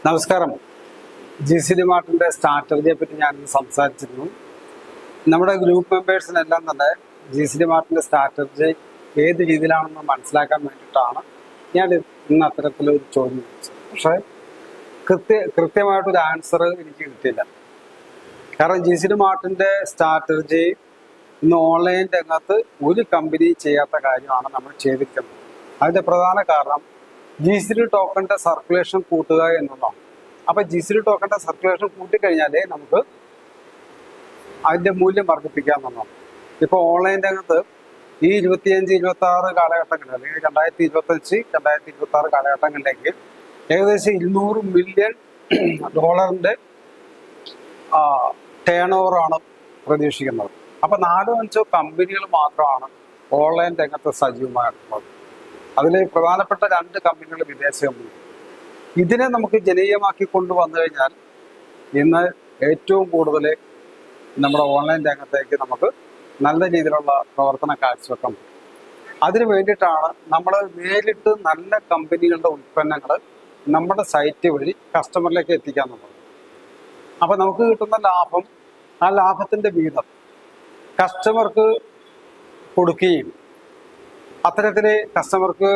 നമസ്കാരം. GCD മാർട്ടിന്റെ സ്ട്രാറ്റജിയെ പറ്റി ഞാൻ സംസാരിച്ചിരുന്നു. നമ്മുടെ ഗ്രൂപ്പ് മെമ്പേഴ്സിനെല്ലാം തന്നെ GCD മാർട്ടിന്റെ സ്ട്രാറ്റജി ഏത് രീതിയിലാണെന്ന് മനസ്സിലാക്കാൻ വേണ്ടിയിട്ടാണ് ഞാൻ ഇന്ന് അത്തരത്തിലൊരു ചോദ്യം ചോദിച്ചത്. പക്ഷേ കൃത്യമായിട്ടൊരു ആൻസർ എനിക്ക് കിട്ടിയില്ല. കാരണം GCD മാർട്ടിന്റെ സ്ട്രാറ്റജി ഇന്ന് ഓൺലൈൻ രംഗത്ത് ഒരു കമ്പനി ചെയ്യാത്ത കാര്യമാണ് നമ്മൾ ചെയ്തിരിക്കുന്നത്. അതിന്റെ പ്രധാന കാരണം GCD ടോക്കണിന്റെ സർക്കുലേഷൻ കൂട്ടുക എന്നുള്ളതാണ്. അപ്പൊ GCD ടോക്കണിന്റെ സർക്കുലേഷൻ കൂട്ടിക്കഴിഞ്ഞാലേ നമുക്ക് അതിന്റെ മൂല്യം വർദ്ധിപ്പിക്കാമെന്നുള്ളതാണ്. ഇപ്പൊ ഓൺലൈൻ രംഗത്ത് ഈ 25-26 കാലഘട്ടങ്ങളിൽ അല്ലെങ്കിൽ 2025, 2026 കാലഘട്ടങ്ങളിലേക്ക് ഏകദേശം $200 മില്യൺ ടേൺ ഓവറാണ് പ്രതീക്ഷിക്കുന്നത്. അപ്പൊ 4-5 കമ്പനികൾ മാത്രമാണ് ഓൺലൈൻ രംഗത്ത് സജീവമായിട്ടുള്ളത്. അതിൽ പ്രധാനപ്പെട്ട 2 കമ്പനികൾ വിദേശ കമ്പനി. ഇതിനെ നമുക്ക് ജനകീയമാക്കി കൊണ്ടുവന്നു കഴിഞ്ഞാൽ ഇന്ന് ഏറ്റവും കൂടുതൽ നമ്മുടെ ഓൺലൈൻ രംഗത്തേക്ക് നമുക്ക് നല്ല രീതിയിലുള്ള പ്രവർത്തനം കാഴ്ചവെക്കാൻ പറ്റും. അതിന് വേണ്ടിയിട്ടാണ് നമ്മൾ നേരിട്ട് നല്ല കമ്പനികളുടെ ഉൽപ്പന്നങ്ങൾ നമ്മുടെ സൈറ്റ് വഴി കസ്റ്റമറിലേക്ക് എത്തിക്കാൻ എന്നുള്ളത്. അപ്പം നമുക്ക് കിട്ടുന്ന ലാഭം, ആ ലാഭത്തിൻ്റെ വീതം കസ്റ്റമർക്ക് കൊടുക്കുകയും അത്തരത്തിൽ കസ്റ്റമർക്ക്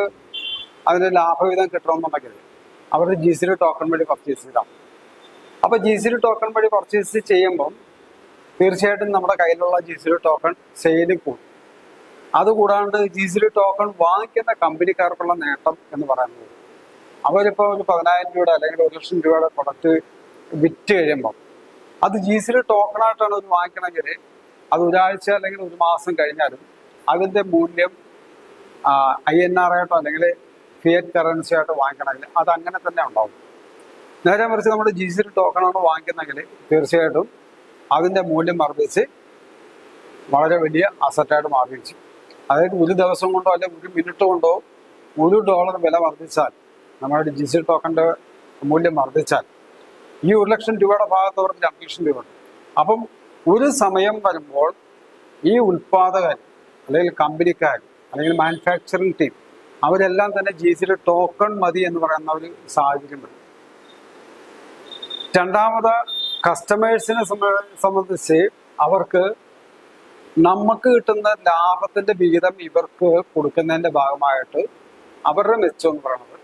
അതിന് ലാഭവിധം കിട്ടണമെന്നുണ്ടെങ്കിൽ അവർ GCD ടോക്കൺ വഴി പർച്ചേസ് ചെയ്താൽ. അപ്പോൾ GCD ടോക്കൺ വഴി പർച്ചേസ് ചെയ്യുമ്പം തീർച്ചയായിട്ടും നമ്മുടെ കയ്യിലുള്ള GCD ടോക്കൺ സെയിലിൽ കൂടും. അതുകൂടാണ്ട് GCD ടോക്കൺ വാങ്ങിക്കുന്ന കമ്പനിക്കാർക്കുള്ള നേട്ടം എന്ന് പറയുന്നത് അവരിപ്പോൾ ഒരു 10,000 രൂപയുടെ അല്ലെങ്കിൽ 1,00,000 രൂപയുടെ പ്രൊഡക്റ്റ് വിറ്റ് കഴിയുമ്പം അത് GCD ടോക്കണായിട്ടാണ് ഒരു വാങ്ങിക്കണമെങ്കിൽ അത് ഒരാഴ്ച അല്ലെങ്കിൽ ഒരു മാസം കഴിഞ്ഞാലും അതിൻ്റെ മൂല്യം INR ആയിട്ടോ അല്ലെങ്കിൽ ഫിയറ്റ് കറൻസി ആയിട്ട് വാങ്ങിക്കണമെങ്കിൽ അത് അങ്ങനെ തന്നെ ഉണ്ടാവും. നേരെ മറിച്ച് നമ്മൾ GCD ടോക്കണാണ് വാങ്ങിക്കുന്നെങ്കിൽ തീർച്ചയായിട്ടും അതിൻ്റെ മൂല്യം വർദ്ധിച്ച് വളരെ വലിയ അസറ്റായിട്ട് മാറുകയും ചെയ്യും. അതായത് ഒരു ദിവസം കൊണ്ടോ അല്ലെങ്കിൽ ഒരു മിനിറ്റ് കൊണ്ടോ $1 വില വർദ്ധിച്ചാൽ, നമ്മുടെ GCD ടോക്കണിൻ്റെ മൂല്യം വർദ്ധിച്ചാൽ ഈ 1,00,000 രൂപയുടെ ഭാഗത്ത് അവർക്ക് 2,00,000 രൂപ ഉണ്ട്. അപ്പം ഒരു സമയം വരുമ്പോൾ ഈ ഉൽപ്പാദകർ അല്ലെങ്കിൽ കമ്പനിക്കാർ അല്ലെങ്കിൽ മാനുഫാക്ചറിങ് ടീം അവരെല്ലാം തന്നെ GCD ടോക്കൺ മതി എന്ന് പറയുന്ന ഒരു സാഹചര്യം വരും. രണ്ടാമത് കസ്റ്റമേഴ്സിനെ സംബന്ധിച്ച് അവർക്ക് നമുക്ക് കിട്ടുന്ന ലാഭത്തിന്റെ വിഹിതം ഇവർക്ക് കൊടുക്കുന്നതിന്റെ ഭാഗമായിട്ട് അവരുടെ മെച്ചം എന്ന് പറയുന്നത്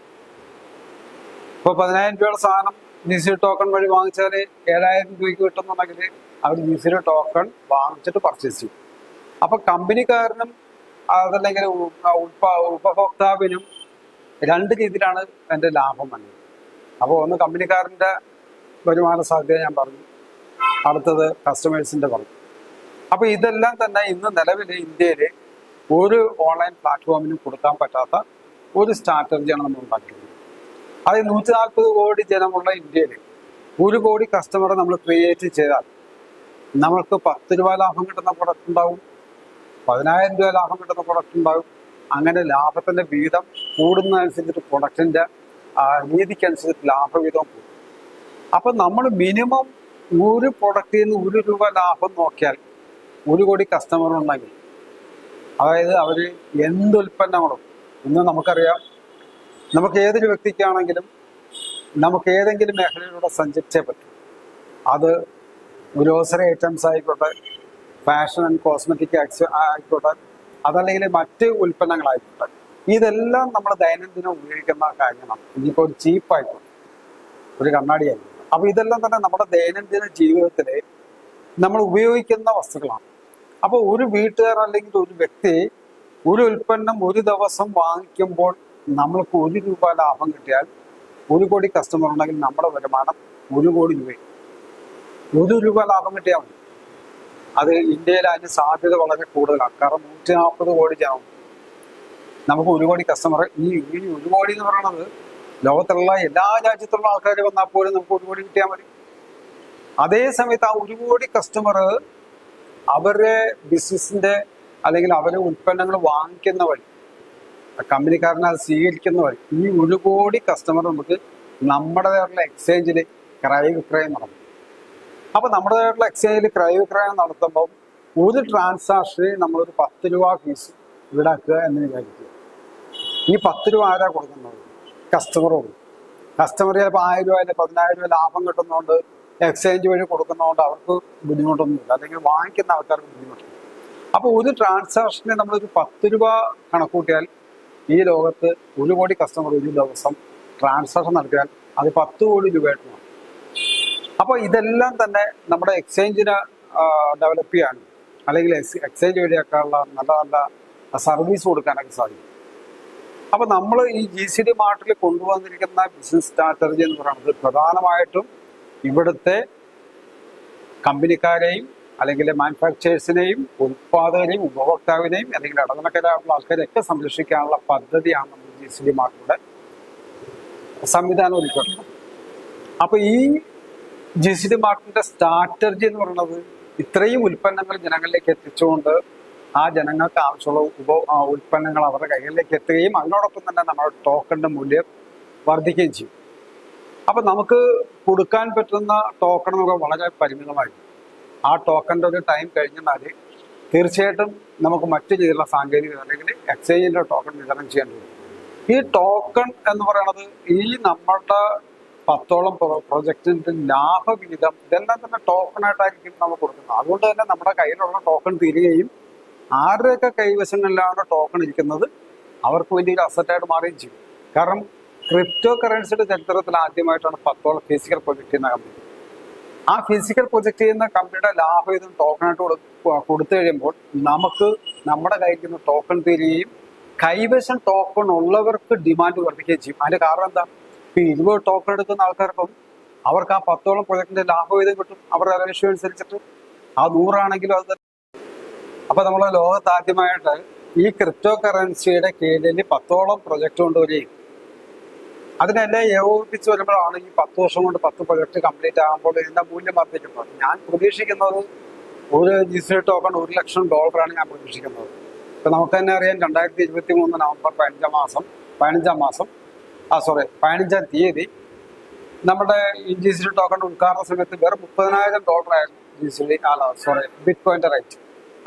ഇപ്പോൾ 10,000 രൂപയുടെ സാധനം GCD ടോക്കൺ വഴി വാങ്ങിച്ചാൽ 7,000 രൂപയ്ക്ക് കിട്ടുന്നുണ്ടെങ്കിൽ അവർ GCD ടോക്കൺ വാങ്ങിച്ചിട്ട് പർച്ചേസ് ചെയ്യും. അപ്പൊ കമ്പനിക്കാരനും അതല്ലെങ്കിൽ ഉപഭോക്താവിനും 2 രീതിയിലാണ് എൻ്റെ ലാഭം വന്നത്. അപ്പോൾ ഒന്ന് കമ്പനിക്കാരൻ്റെ വരുമാന സാധ്യത ഞാൻ പറഞ്ഞു, അടുത്തത് കസ്റ്റമേഴ്സിൻ്റെ പറഞ്ഞു. അപ്പോൾ ഇതെല്ലാം തന്നെ ഇന്ന് നിലവിൽ ഇന്ത്യയിൽ ഒരു ഓൺലൈൻ പ്ലാറ്റ്ഫോമിനും കൊടുക്കാൻ പറ്റാത്ത ഒരു സ്ട്രാറ്റജിയാണ് നമ്മൾ ഉണ്ടാക്കിയത്. അത് 140 കോടി ജനമുള്ള ഇന്ത്യയിൽ 1 കോടി കസ്റ്റമറെ നമ്മൾ ക്രിയേറ്റ് ചെയ്താൽ നമ്മൾക്ക് 10 രൂപ ലാഭം കിട്ടുന്ന പ്രൊഡക്റ്റ് ഉണ്ടാവും, 10,000 രൂപ ലാഭം കിട്ടുന്ന പ്രൊഡക്റ്റ് ഉണ്ടാകും. അങ്ങനെ ലാഭത്തിന്റെ വീതം കൂടുന്നതനുസരിച്ചിട്ട് പ്രൊഡക്റ്റിന്റെ രീതിക്കനുസരിച്ച് ലാഭവിധം കൂടും. അപ്പൊ നമ്മൾ മിനിമം ഒരു പ്രൊഡക്റ്റിൽ നിന്ന് 1 രൂപ ലാഭം നോക്കിയാൽ 1 കോടി കസ്റ്റമർ ഉണ്ടെങ്കിൽ, അതായത് അവർ എന്ത് ഉൽപ്പന്നങ്ങളും ഇന്ന് നമുക്കറിയാം, നമുക്ക് ഏതൊരു വ്യക്തിക്കാണെങ്കിലും നമുക്ക് ഏതെങ്കിലും മേഖലയിലൂടെ സഞ്ചരിച്ചേ പറ്റും. അത് ഗ്രോസറി ഐറ്റംസ് ആയിക്കോട്ടെ, ഫാഷൻ ആൻഡ് കോസ്മെറ്റിക് ആയിക്കോട്ടെ, അതല്ലെങ്കിൽ മറ്റ് ഉൽപ്പന്നങ്ങളായിക്കോട്ടെ, ഇതെല്ലാം നമ്മൾ ദൈനംദിനം ഉപയോഗിക്കുന്ന കാര്യമാണ്. ഇനിയിപ്പോൾ ഒരു ചീപ്പായിക്കോട്ടെ, ഒരു കണ്ണാടി ആയിക്കോട്ടെ, അപ്പോൾ ഇതെല്ലാം തന്നെ നമ്മുടെ ദൈനംദിന ജീവിതത്തിൽ നമ്മൾ ഉപയോഗിക്കുന്ന വസ്തുക്കളാണ്. അപ്പോൾ ഒരു വീട്ടുകാർ അല്ലെങ്കിൽ ഒരു വ്യക്തി ഒരു ഉൽപ്പന്നം ഒരു ദിവസം വാങ്ങിക്കുമ്പോൾ നമ്മൾക്ക് 1 രൂപ ലാഭം കിട്ടിയാൽ 1 കോടി കസ്റ്റമർ ഉണ്ടെങ്കിൽ നമ്മുടെ വരുമാനം 1 കോടി രൂപയും. 1 രൂപ ലാഭം കിട്ടിയാൽ മതി. അത് ഇന്ത്യയിൽ അതിന് സാധ്യത വളരെ കൂടുതലാണ്. കാരണം 140 കോടി ജനം, നമുക്ക് 1 കോടി കസ്റ്റമർ. ഈ 1 കോടി എന്ന് പറയുന്നത് ലോകത്തുള്ള എല്ലാ രാജ്യത്തുള്ള ആൾക്കാർ വന്നാൽ പോലും നമുക്ക് 1 കോടി കിട്ടിയാൽ മതി. അതേ സമയത്ത് ആ 1 കോടി കസ്റ്റമർ അവരുടെ ബിസിനസിന്റെ അല്ലെങ്കിൽ അവരുടെ ഉൽപ്പന്നങ്ങൾ വാങ്ങിക്കുന്ന വഴി, കമ്പനിക്കാരനെ അത് സ്വീകരിക്കുന്ന വഴി ഈ 1 കോടി കസ്റ്റമർ നമുക്ക് നമ്മുടേതായിട്ടുള്ള എക്സ്ചേഞ്ചിൽ ക്രയവിക്രയം നടത്തും. അപ്പൊ നമ്മുടേതായിട്ടുള്ള എക്സ്ചേഞ്ചിൽ ക്രയവിക്രയം നടത്തുമ്പോൾ ഒരു ട്രാൻസാക്ഷന് നമ്മളൊരു 10 രൂപ ഫീസ് ഈടാക്കുക എന്ന് വിചാരിക്കുക. ഈ 10 രൂപ ആരാ കൊടുക്കുന്നത്? കസ്റ്റമർ കൊടുക്കും. കസ്റ്റമർ ചിലപ്പോൾ 1000 രൂപ അല്ലെങ്കിൽ 10,000 രൂപ ലാഭം കിട്ടുന്നതുകൊണ്ട് എക്സ്ചേഞ്ച് വഴി കൊടുക്കുന്നതുകൊണ്ട് അവർക്ക് ബുദ്ധിമുട്ടൊന്നുമില്ല, അല്ലെങ്കിൽ വാങ്ങിക്കുന്ന ആൾക്കാർക്ക് ബുദ്ധിമുട്ടില്ല. അപ്പോൾ ഒരു ട്രാൻസാക്ഷന് നമ്മളൊരു 10 രൂപ കണക്കൂട്ടിയാൽ ഈ ലോകത്ത് 1 കോടി കസ്റ്റമർ ഒരു ദിവസം ട്രാൻസാക്ഷൻ നടത്തിയാൽ അത് 10 കോടി രൂപയായിട്ട് മാറും. അപ്പോൾ ഇതെല്ലാം തന്നെ നമ്മുടെ എക്സ്ചേഞ്ചിനെ ഡെവലപ്പ് ചെയ്യാനും അല്ലെങ്കിൽ എക്സ്ചേഞ്ച് വഴിയൊക്കെയുള്ള നല്ല നല്ല സർവീസ് കൊടുക്കാനൊക്കെ സാധിക്കും. അപ്പോൾ നമ്മൾ ഈ GCD മാർട്ടിൽ കൊണ്ടുവന്നിരിക്കുന്ന ബിസിനസ് സ്ട്രാറ്റജി എന്ന് പറയുന്നത് പ്രധാനമായിട്ടും ഇവിടുത്തെ കമ്പനിക്കാരെയും അല്ലെങ്കിൽ മാനുഫാക്ചേഴ്സിനെയും ഉത്പാദകരെയും ഉപഭോക്താവിനെയും അല്ലെങ്കിൽ ഇടനിലക്കാരായിട്ടുള്ള ആൾക്കാരെയൊക്കെ സംരക്ഷിക്കാനുള്ള പദ്ധതിയാണ് നമ്മൾ GCD മാർട്ടിലൂടെ സംവിധാനം ഒരുക്കുന്നത്. അപ്പോൾ ഈ GCD മാർട്ടിന്റെ സ്ട്രാറ്റജി എന്ന് പറയുന്നത് ഇത്രയും ഉൽപ്പന്നങ്ങൾ ജനങ്ങളിലേക്ക് എത്തിച്ചുകൊണ്ട് ആ ജനങ്ങൾക്ക് ആവശ്യമുള്ള ഉൽപ്പന്നങ്ങൾ അവരുടെ കൈകളിലേക്ക് എത്തുകയും അതിനോടൊപ്പം തന്നെ നമ്മുടെ ടോക്കണിന്റെ മൂല്യം വർദ്ധിക്കുകയും ചെയ്യും. അപ്പൊ നമുക്ക് കൊടുക്കാൻ പറ്റുന്ന ടോക്കൺ നമുക്ക് വളരെ പരിമിതമായിരിക്കും. ആ ടോക്കണിന്റെ ഒരു ടൈം കഴിഞ്ഞാൽ തീർച്ചയായിട്ടും നമുക്ക് മറ്റു രീതിയിലുള്ള സാങ്കേതികത അല്ലെങ്കിൽ എക്സ്ചേഞ്ചിന്റെ ടോക്കൺ വിതരണം ചെയ്യേണ്ടി വരും. ഈ ടോക്കൺ എന്ന് പറയുന്നത് ഈ നമ്മളുടെ 10ഓളം പ്രൊജക്ടിന്റെ ലാഭവിഹിതം ഇതെല്ലാം തന്നെ ടോക്കണായിട്ടായിരിക്കും നമ്മൾ കൊടുക്കുന്നത്. അതുകൊണ്ട് തന്നെ നമ്മുടെ കയ്യിലുള്ള ടോക്കൺ തീരുകയും ആരുടെയൊക്കെ കൈവശങ്ങളിലാണ് ടോക്കൺ ഇരിക്കുന്നത് അവർക്ക് വലിയൊരു അസറ്റായിട്ട് മാറുകയും ചെയ്യും. കാരണം ക്രിപ്റ്റോ കറൻസിയുടെ ചരിത്രത്തിൽ ആദ്യമായിട്ടാണ് 10ഓളം ഫിസിക്കൽ പ്രൊജക്ട് ചെയ്യുന്ന കമ്പനി. ആ ഫിസിക്കൽ പ്രൊജക്ട് ചെയ്യുന്ന കമ്പനിയുടെ ലാഭവിഹിതം ടോക്കണായിട്ട് കൊടുത്തു കഴിയുമ്പോൾ നമുക്ക് നമ്മുടെ കയ്യിൽ ടോക്കൺ തീരുകയും കൈവശം ടോക്കൺ ഉള്ളവർക്ക് ഡിമാൻഡ് വർദ്ധിക്കുകയും ചെയ്യും. അതിന്റെ കാരണം എന്താ? ഇപ്പൊ 20 ടോക്കൺ എടുക്കുന്ന ആൾക്കാർക്കും അവർക്ക് ആ 10ഓളം പ്രൊജക്ടിന്റെ ലാഭവിഹിതം കിട്ടും അവരുടെ റേഷ്യോ അനുസരിച്ചിട്ട്. ആ 100 ആണെങ്കിലും അത്. അപ്പൊ നമ്മളെ ലോകത്ത് ആദ്യമായിട്ട് ഈ ക്രിപ്റ്റോ കറൻസിയുടെ കീഴിൽ 10ഓളം പ്രൊജക്ട് കൊണ്ടുവരികയും അതിനെല്ലാം ഏകോപിപ്പിച്ച് വരുമ്പോഴാണ് ഈ 10 വർഷം കൊണ്ട് 10 പ്രൊജക്ട് കംപ്ലീറ്റ് ആകുമ്പോൾ ഇതിന്റെ മൂല്യം വർദ്ധിക്കുന്നത്. ഞാൻ പ്രതീക്ഷിക്കുന്നത് ഒരു GCD ടോക്കൺ $1 ലക്ഷം ഞാൻ പ്രതീക്ഷിക്കുന്നത്. ഇപ്പൊ നമുക്ക് തന്നെ അറിയാം 2023 നവംബർ 15-ാം തീയതി നമ്മുടെ ഈ GCD ടോക്കൺ ഉദ്ഘാടന സമയത്ത് വെറും $30,000 ആയിരുന്നു ബിറ്റ് കോയിന്റെ റേറ്റ്.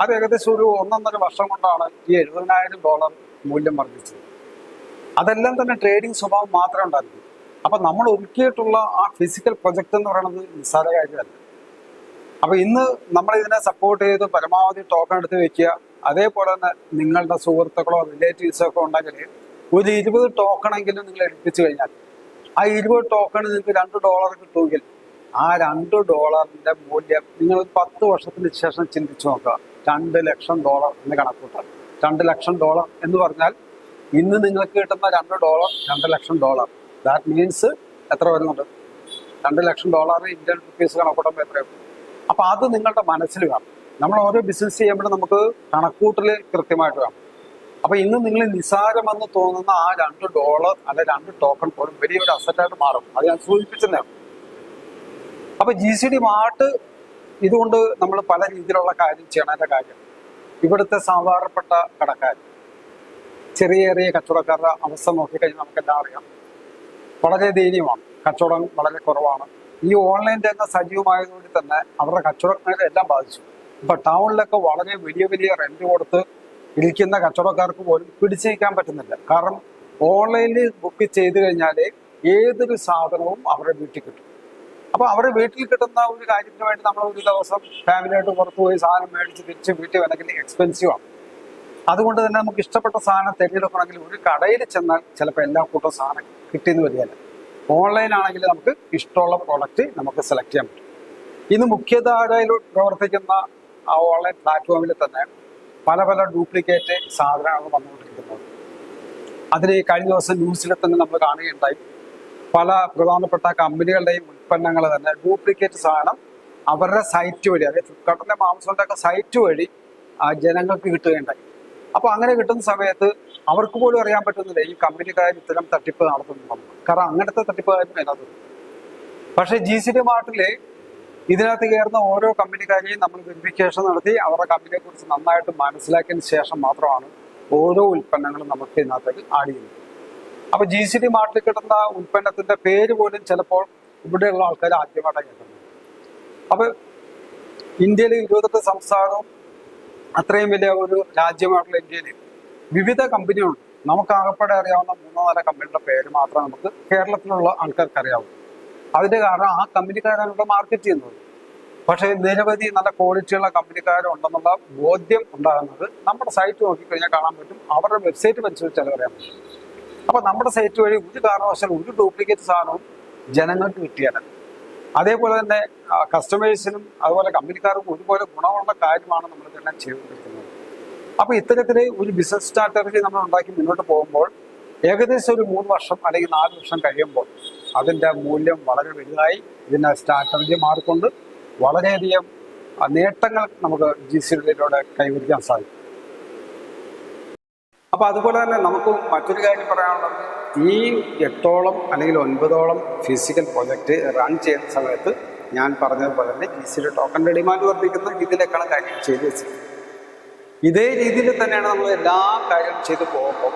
അത് ഏകദേശം ഒരു 1.5 വർഷം കൊണ്ടാണ് ഈ $70,000 മൂല്യം വർദ്ധിച്ചത്. അതെല്ലാം തന്നെ ട്രേഡിംഗ് സ്വഭാവം മാത്രമേ ഉണ്ടായിരുന്നു. അപ്പൊ നമ്മൾ ഒരുക്കിയിട്ടുള്ള ആ ഫിസിക്കൽ പ്രൊജക്ട് എന്ന് പറയുന്നത് നിസ്സാര കാര്യമല്ല. അപ്പൊ ഇന്ന് നമ്മൾ ഇതിനെ സപ്പോർട്ട് ചെയ്ത് പരമാവധി ടോക്കൺ എടുത്ത് വെക്കുക. അതേപോലെ തന്നെ നിങ്ങളുടെ സുഹൃത്തുക്കളോ റിലേറ്റീവ്സോ ഒക്കെ ഉണ്ടെങ്കിൽ ഒരു 20 ടോക്കണെങ്കിലും നിങ്ങൾ എടുപ്പിച്ചു കഴിഞ്ഞാൽ ആ 20 ടോക്കൺ നിങ്ങൾക്ക് $2 കിട്ടുമെങ്കിൽ ആ $2 മൂല്യം നിങ്ങൾ 10 വർഷത്തിന് ശേഷം ചിന്തിച്ചു നോക്കുക. $2 ലക്ഷം എന്ന് കണക്കൂട്ടാം. $2 ലക്ഷം എന്ന് പറഞ്ഞാൽ ഇന്ന് നിങ്ങൾക്ക് കിട്ടുന്ന $2 ലക്ഷം. ദാറ്റ് മീൻസ് എത്ര വരുന്നുണ്ട്? $2 ലക്ഷം ഇന്ത്യൻ റുപ്പീസ് കണക്കൂട്ടുമ്പോൾ എത്രയാണ്? അപ്പൊ അത് നിങ്ങളുടെ മനസ്സിൽ വേണം. നമ്മൾ ഓരോ ബിസിനസ് ചെയ്യുമ്പോഴും നമുക്ക് കണക്കൂട്ടൽ കൃത്യമായിട്ട് വേണം. അപ്പൊ ഇന്ന് നിങ്ങൾ നിസ്സാരമെന്ന് തോന്നുന്ന ആ $2 അല്ലെ 2 ടോക്കൺ പോലും വലിയൊരു അസറ്റായിട്ട് മാറും. അത് ഞാൻ സൂചിപ്പിച്ചതാണ്. അപ്പൊ GCD മാർട്ട് ഇതുകൊണ്ട് നമ്മൾ പല രീതിയിലുള്ള കാര്യം ചെയ്യണതിന്റെ കാര്യം ഇവിടുത്തെ സാധാരണപ്പെട്ട കടക്കാർ ചെറിയ കച്ചവടക്കാരുടെ അവസ്ഥ നോക്കിക്കഴിഞ്ഞാൽ നമുക്കെല്ലാം അറിയാം. വളരെ ദയനീയമാണ്. കച്ചവടം വളരെ കുറവാണ്. ഈ ഓൺലൈൻ രംഗം സജീവമായതുകൊണ്ട് തന്നെ അവരുടെ കച്ചവടങ്ങളെ എല്ലാം ബാധിച്ചു. ഇപ്പൊ ടൗണിലൊക്കെ വളരെ വലിയ റെന്റ് കൊടുത്ത് ഇരിക്കുന്ന കച്ചവടക്കാർക്ക് പോലും പിടിച്ചിരിക്കാൻ പറ്റുന്നില്ല. കാരണം ഓൺലൈനിൽ ബുക്ക് ചെയ്ത് കഴിഞ്ഞാൽ ഏതൊരു സാധനവും അവരുടെ വീട്ടിൽ കിട്ടും. അപ്പൊ അവരുടെ വീട്ടിൽ കിട്ടുന്ന ഒരു കാര്യത്തിന് വേണ്ടി നമ്മൾ ഒരു ദിവസം ഫാമിലിയായിട്ട് പുറത്തു പോയി സാധനം മേടിച്ച് തിരിച്ച് വീട്ടിൽ വന്നെങ്കിൽ എക്സ്പെൻസീവ് ആണ്. അതുകൊണ്ട് തന്നെ നമുക്ക് ഇഷ്ടപ്പെട്ട സാധനം തിരഞ്ഞെടുക്കണമെങ്കിൽ ഒരു കടയിൽ ചെന്നാൽ ചിലപ്പോൾ എല്ലാ കൂട്ടം സാധനം കിട്ടിയെന്ന് വരികയല്ല. ഓൺലൈൻ ആണെങ്കിൽ നമുക്ക് ഇഷ്ടമുള്ള പ്രോഡക്റ്റ് നമുക്ക് സെലക്ട് ചെയ്യാൻ പറ്റും. ഇന്ന് മുഖ്യധാരയിൽ പ്രവർത്തിക്കുന്ന ആ ഓൺലൈൻ പ്ലാറ്റ്ഫോമിൽ തന്നെ പല ഡ്യൂപ്ലിക്കേറ്റ് സാധനങ്ങൾ വന്നുകൊണ്ടിരിക്കുന്നത്. അതിന് കഴിഞ്ഞ ദിവസം ന്യൂസിൽ തന്നെ നമ്മൾ കാണുകയുണ്ടായി. പല പ്രധാനപ്പെട്ട കമ്പനികളുടെയും ഉൽപ്പന്നങ്ങൾ തന്നെ ഡ്യൂപ്ലിക്കേറ്റ് സാധനം അവരുടെ സൈറ്റ് വഴി, അതായത് ഫ്ലിപ്കാർട്ടിന്റെ ആമസോണിന്റെ ഒക്കെ സൈറ്റ് വഴി ജനങ്ങൾക്ക് കിട്ടുകയുണ്ടായി. അപ്പൊ അങ്ങനെ കിട്ടുന്ന സമയത്ത് അവർക്ക് പോലും അറിയാൻ പറ്റുന്നില്ല ഈ കമ്പനിക്കാർ ഇത്തരം തട്ടിപ്പ് നടത്തുന്നു. കാരണം അങ്ങനത്തെ തട്ടിപ്പുകാരും അതിനകത്ത്. പക്ഷെ GCD മാർട്ടില് ഇതിനകത്ത് കയറുന്ന ഓരോ കമ്പനിക്കാരെയും നമ്മൾ വെരിഫിക്കേഷൻ നടത്തി അവരുടെ കമ്പനിയെ കുറിച്ച് നന്നായിട്ട് മനസ്സിലാക്കിയതിന് ശേഷം മാത്രമാണ് ഓരോ ഉൽപ്പന്നങ്ങളും നമുക്ക് ഇതിനകത്തേക്ക് ആഡ് ചെയ്യുന്നത്. അപ്പൊ GCD മാർട്ടിൽ കിട്ടുന്ന ഉൽപ്പന്നത്തിന്റെ പേര് പോലും ചിലപ്പോൾ ഇവിടെയുള്ള ആൾക്കാർ ആദ്യമായിട്ടാണ് കേൾക്കുന്നത്. അപ്പൊ ഇന്ത്യയിൽ 28 സംസ്ഥാനവും അത്രയും വലിയ ഒരു രാജ്യമായിട്ടുള്ള ഇന്ത്യയിൽ വിവിധ കമ്പനികളുണ്ട്. നമുക്ക് ആകപ്പാടെ അറിയാവുന്ന 3-4 കമ്പനിയുടെ പേര് മാത്രമേ നമുക്ക് കേരളത്തിലുള്ള ആൾക്കാർക്ക് അറിയാവൂ. അതിന്റെ കാരണം ആ കമ്പനിക്കാരാണ് ഇവിടെ മാർക്കറ്റ് ചെയ്യുന്നത്. പക്ഷേ നിരവധി നല്ല ക്വാളിറ്റിയുള്ള കമ്പനിക്കാരുണ്ടെന്നുള്ള ബോധ്യം ഉണ്ടാകുന്നത് നമ്മുടെ സൈറ്റ് നോക്കിക്കഴിഞ്ഞാൽ കാണാൻ പറ്റും. അവരുടെ വെബ്സൈറ്റ് പരിശോധിച്ചാൽ അറിയാൻ പറ്റും. അപ്പൊ നമ്മുടെ സൈറ്റ് വഴി ഒരു കാരണവശാലും ഒരു ഡ്യൂപ്ലിക്കേറ്റ് സാധനവും ജനങ്ങൾക്ക് കിട്ടിയാൽ, അതേപോലെ തന്നെ കസ്റ്റമേഴ്സിനും അതുപോലെ കമ്പനിക്കാർക്കും ഒരുപോലെ ഗുണമുള്ള കാര്യമാണ് നമ്മളിതെല്ലാം ചെയ്തുകൊണ്ടിരിക്കുന്നത്. അപ്പൊ ഇത്തരത്തിൽ ഒരു ബിസിനസ് സ്ട്രാറ്റജി നമ്മൾ ഉണ്ടാക്കി മുന്നോട്ട് പോകുമ്പോൾ ഏകദേശം ഒരു 3 വർഷം അല്ലെങ്കിൽ 4 വർഷം കഴിയുമ്പോൾ അതിന്റെ മൂല്യം വളരെ വലുതായി ഇതിന്റെ സ്ട്രാറ്റജി മാറിക്കൊണ്ട് വളരെയധികം നേട്ടങ്ങൾ നമുക്ക് GCDയിലൂടെ കൈവരിക്കാൻ സാധിക്കും. അപ്പൊ അതുപോലെ തന്നെ നമുക്ക് മറ്റൊരു കാര്യം പറയാനുള്ളത്, ഈ 8ഓളം അല്ലെങ്കിൽ 9ഓളം ഫിസിക്കൽ പ്രൊജക്റ്റ് റൺ ചെയ്യുന്ന സമയത്ത് ഞാൻ പറഞ്ഞതുപോലെ തന്നെ GCD ടോക്കണിന്റെ ഡിമാൻഡ് വർദ്ധിക്കുന്ന രീതിയിലേക്കാണ് കാര്യങ്ങൾ ചെയ്തു വെച്ചത്. ഇതേ രീതിയിൽ തന്നെയാണ് നമ്മൾ എല്ലാ കാര്യങ്ങളും ചെയ്തു പോകുമ്പോൾ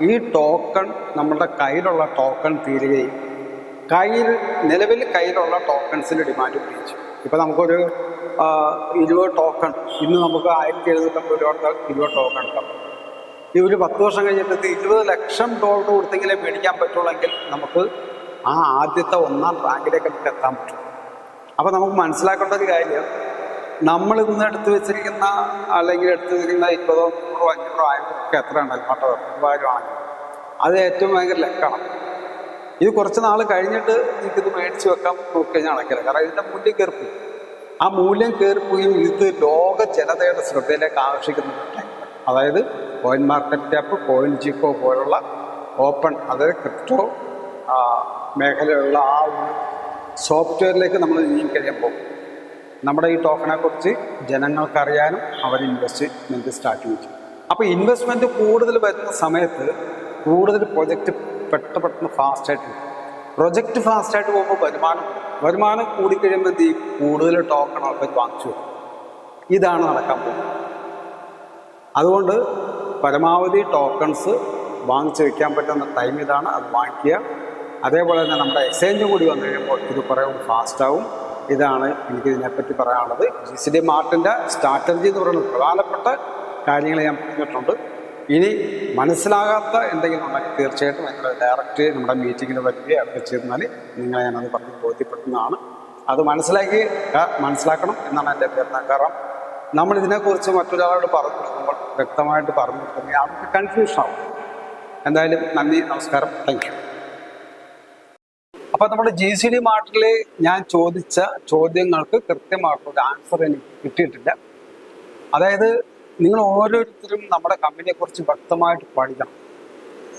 ഈ ടോക്കൺ നമ്മുടെ കയ്യിലുള്ള ടോക്കൺ തീരുകയും നിലവിൽ കയ്യിലുള്ള ടോക്കൺസിന്റെ ഡിമാൻഡ് ഉപയോഗിച്ചു. ഇപ്പൊ നമുക്കൊരു 20 ടോക്കൺ ഇന്ന് നമുക്ക് 1750 രൂപ 20 ടോക്കൺ ഉണ്ടാവും. ഈ ഒരു 10 വർഷം കഴിഞ്ഞിട്ട് $20 ലക്ഷം കൊടുത്തെങ്കിലേ മേടിക്കാൻ പറ്റുള്ളെങ്കിൽ നമുക്ക് ആ ആദ്യത്തെ 1ാം റാങ്കിലേക്ക് നമുക്ക് എത്താൻ പറ്റും. അപ്പൊ നമുക്ക് മനസ്സിലാക്കേണ്ട ഒരു കാര്യം, നമ്മൾ ഇന്ന് എടുത്തു വെച്ചിരിക്കുന്ന അല്ലെങ്കിൽ എടുത്തു വെച്ചിരിക്കുന്ന 20, 100, 500, 1000 ഒക്കെ എത്ര ഉണ്ടല്ലോ കേട്ടോ, രൂപമാണെങ്കിൽ അത് ഏറ്റവും ഭയങ്കര ലക്കാണ്. ഇത് കുറച്ച് നാൾ കഴിഞ്ഞിട്ട് എനിക്കിത് മേടിച്ച് വെക്കാൻ നോക്കിക്കഴിഞ്ഞാൽ നടക്കില്ല. കാരണം ഇതിന്റെ മൂല്യം കയറിപ്പോയി. ആ മൂല്യം കയറിപ്പോയും ഇത് ലോക ജനതയുടെ ശ്രദ്ധയിലേക്ക് ആകർഷിക്കുന്ന ടൈം. അതായത് കോയിൻ മാർക്കറ്റ് ക്യാപ്പ്, കോയിൻ ജിക്കോ പോലുള്ള ഓപ്പൺ, അതായത് ക്രിപ്റ്റോ മേഖലയുള്ള ആ ഒരു സോഫ്റ്റ്വെയറിലേക്ക് നമ്മൾ നീങ്ങിക്കഴിയുമ്പോൾ നമ്മുടെ ഈ ടോക്കണെ കുറിച്ച് ജനങ്ങൾക്കറിയാനും അവർ ഇൻവെസ്റ്റ്മെന്റ് സ്റ്റാർട്ട് ചെയ്യും. അപ്പോൾ ഇൻവെസ്റ്റ്മെന്റ് കൂടുതൽ വരുന്ന സമയത്ത് കൂടുതൽ പ്രൊജക്റ്റ് പെട്ടെന്ന് ഫാസ്റ്റായിട്ട് പ്രൊജക്റ്റ് ഫാസ്റ്റായിട്ട് പോകുമ്പോൾ വരുമാനം കൂടിക്കഴിയുമ്പോൾ കൂടുതൽ ടോക്കൺ ആൾക്കാർ വാങ്ങിച്ചു. ഇതാണ് നടക്കാൻ പോകുന്നത്. അതുകൊണ്ട് പരമാവധി ടോക്കൺസ് വാങ്ങിച്ചു വയ്ക്കാൻ പറ്റുന്ന ടൈം ഇതാണ്, അത് വാങ്ങിക്കുക. അതേപോലെ തന്നെ നമ്മുടെ എക്സ്ചേഞ്ചും കൂടി വന്നു കഴിയുമ്പോൾ ഇത് കുറേ ഫാസ്റ്റാവും. ഇതാണ് എനിക്കിതിനെപ്പറ്റി പറയാനുള്ളത്. GCD മാർട്ടിൻ്റെ സ്ട്രാറ്റജി എന്ന് പറയുന്നത് പ്രധാനപ്പെട്ട കാര്യങ്ങൾ ഞാൻ പറഞ്ഞിട്ടുണ്ട്. ഇനി മനസ്സിലാകാത്ത എന്തെങ്കിലും ഉണ്ടെങ്കിൽ തീർച്ചയായിട്ടും നിങ്ങൾ ഡയറക്റ്റ് നമ്മുടെ മീറ്റിങ്ങിൽ വരികയോ ഒക്കെ ചെയ്താൽ നിങ്ങളെ ഞാനത് പറഞ്ഞ് ബോധ്യപ്പെടുത്തുന്നതാണ്. അത് മനസ്സിലാക്കണം എന്നാണ് എൻ്റെ അഭ്യർത്ഥന. കാരണം നമ്മൾ ഇതിനെക്കുറിച്ച് മറ്റൊരാളോട് പറഞ്ഞു കൊടുക്കുമ്പോൾ വ്യക്തമായിട്ട് പറഞ്ഞു കൊടുക്കുന്നെങ്കിൽ അവർക്ക് കൺഫ്യൂഷൻ ആവും. എന്തായാലും നന്ദി, നമസ്കാരം, താങ്ക് യു. അപ്പൊ നമ്മുടെ GCD മാർട്ടിൽ ഞാൻ ചോദിച്ച ചോദ്യങ്ങൾക്ക് കൃത്യമായിട്ടൊരു ആൻസർ എനിക്ക് കിട്ടിയിട്ടില്ല. അതായത് നിങ്ങൾ ഓരോരുത്തരും നമ്മുടെ കമ്പനിയെക്കുറിച്ച് വ്യക്തമായിട്ട് പഠിക്കണം.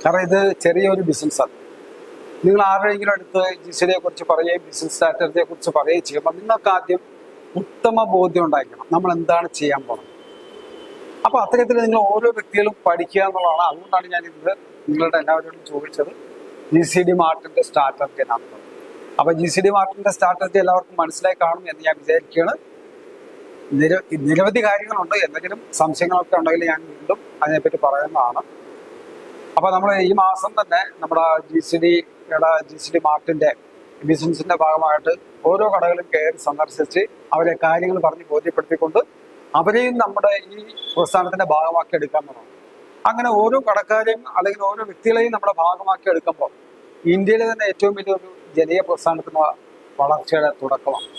കാരണം ഇത് ചെറിയൊരു ബിസിനസ്സാണ്. നിങ്ങൾ ആരുടെയെങ്കിലും അടുത്ത് GCDയെ കുറിച്ച് പറയുകയും ബിസിനസ് സ്ട്രാറ്റജിയെ കുറിച്ച് പറയുകയും ചെയ്യുമ്പോൾ നിങ്ങൾക്ക് ആദ്യം ഉത്തമ ബോധ്യം ഉണ്ടായിരിക്കണം നമ്മൾ എന്താണ് ചെയ്യാൻ പോകുന്നത്. അപ്പൊ അത്തരത്തിൽ നിങ്ങൾ ഓരോ വ്യക്തികളും പഠിക്കുക എന്നുള്ളതാണ്. അതുകൊണ്ടാണ് ഞാൻ ഇന്ന് നിങ്ങളുടെ എല്ലാവരോടും ചോദിച്ചത് GCD മാർട്ടിന്റെ സ്ട്രാറ്റജി എന്നാണ്. അപ്പൊ GCD മാർട്ടിന്റെ സ്ട്രാറ്റജി എല്ലാവർക്കും മനസ്സിലായി കാണും എന്ന് ഞാൻ വിചാരിക്കുകയാണ്. നിരവധി കാര്യങ്ങളുണ്ട്. എന്തെങ്കിലും സംശയങ്ങളൊക്കെ ഉണ്ടെങ്കിൽ ഞാൻ വീണ്ടും അതിനെപ്പറ്റി പറയുന്നതാണ്. അപ്പൊ നമ്മൾ ഈ മാസം തന്നെ നമ്മുടെ GCD മാർട്ടിന്റെ ബിസിനസിന്റെ ഭാഗമായിട്ട് ഓരോ കടകളും കയറി സന്ദർശിച്ച് അവരെ കാര്യങ്ങൾ പറഞ്ഞ് ബോധ്യപ്പെടുത്തിക്കൊണ്ട് അവരെയും നമ്മുടെ ഈ പ്രസ്ഥാനത്തിന്റെ ഭാഗമാക്കി എടുക്കാൻ തുടങ്ങും. അങ്ങനെ ഓരോ കടക്കാരെയും അല്ലെങ്കിൽ ഓരോ വ്യക്തികളെയും നമ്മുടെ ഭാഗമാക്കി എടുക്കുമ്പോൾ ഇന്ത്യയിലെ തന്നെ ഏറ്റവും വലിയൊരു ജനീയ പ്രസ്ഥാനത്തിന് വളർച്ചയുടെ തുടക്കമാണ്.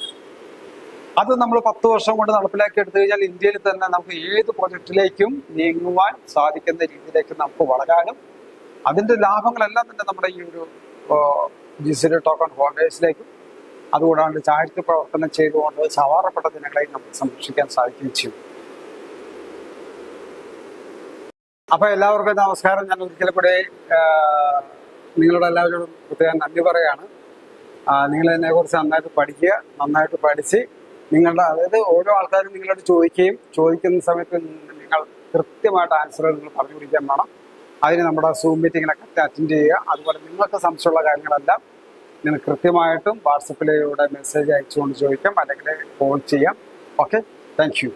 അത് നമ്മൾ 10 വർഷം കൊണ്ട് നടപ്പിലാക്കി എടുത്തു കഴിഞ്ഞാൽ ഇന്ത്യയിൽ തന്നെ നമുക്ക് ഏത് പ്രൊജക്റ്റിലേക്കും നീങ്ങുവാൻ സാധിക്കുന്ന രീതിയിലേക്ക് നമുക്ക് വളരാനും അതിന്റെ ലാഭങ്ങളെല്ലാം തന്നെ നമ്മുടെ ഈ ഒരു GCD ടോക്കൺ ഹോൾഡേഴ്സിലേക്കും അതുകൂടാണ്ട് ചാരിറ്റി പ്രവർത്തനം ചെയ്തുകൊണ്ട് സവാറപ്പെട്ട ജനങ്ങളെയും നമുക്ക് സംരക്ഷിക്കാൻ സാധിക്കുകയും ചെയ്യും. അപ്പൊ എല്ലാവർക്കും നമസ്കാരം. ഞാൻ ഒരിക്കലും കൂടെ നിങ്ങളുടെ എല്ലാവരോടും പ്രത്യേകം നന്ദി പറയാണ്. നിങ്ങൾ ഇതിനെക്കുറിച്ച് നന്നായിട്ട് പഠിക്കുക, നന്നായിട്ട് പഠിച്ച് നിങ്ങളുടെ അതായത് ഓരോ ആൾക്കാരും നിങ്ങളോട് ചോദിക്കുന്ന സമയത്ത് നിങ്ങൾ കൃത്യമായിട്ട് ആൻസറുകൾ നിങ്ങൾ പറഞ്ഞു പിടിക്കാൻ വേണം. അതിന് നമ്മുടെ സൂം മീറ്റിങ്ങിനൊക്കെ അറ്റൻഡ് ചെയ്യുക. അതുപോലെ നിങ്ങൾക്ക് സംശയമുള്ള കാര്യങ്ങളെല്ലാം നിങ്ങൾ കൃത്യമായിട്ടും വാട്സപ്പിലൂടെ മെസ്സേജ് അയച്ചുകൊണ്ട് ചോദിക്കാം, അല്ലെങ്കിൽ കോൾ ചെയ്യാം. Okay, thank you.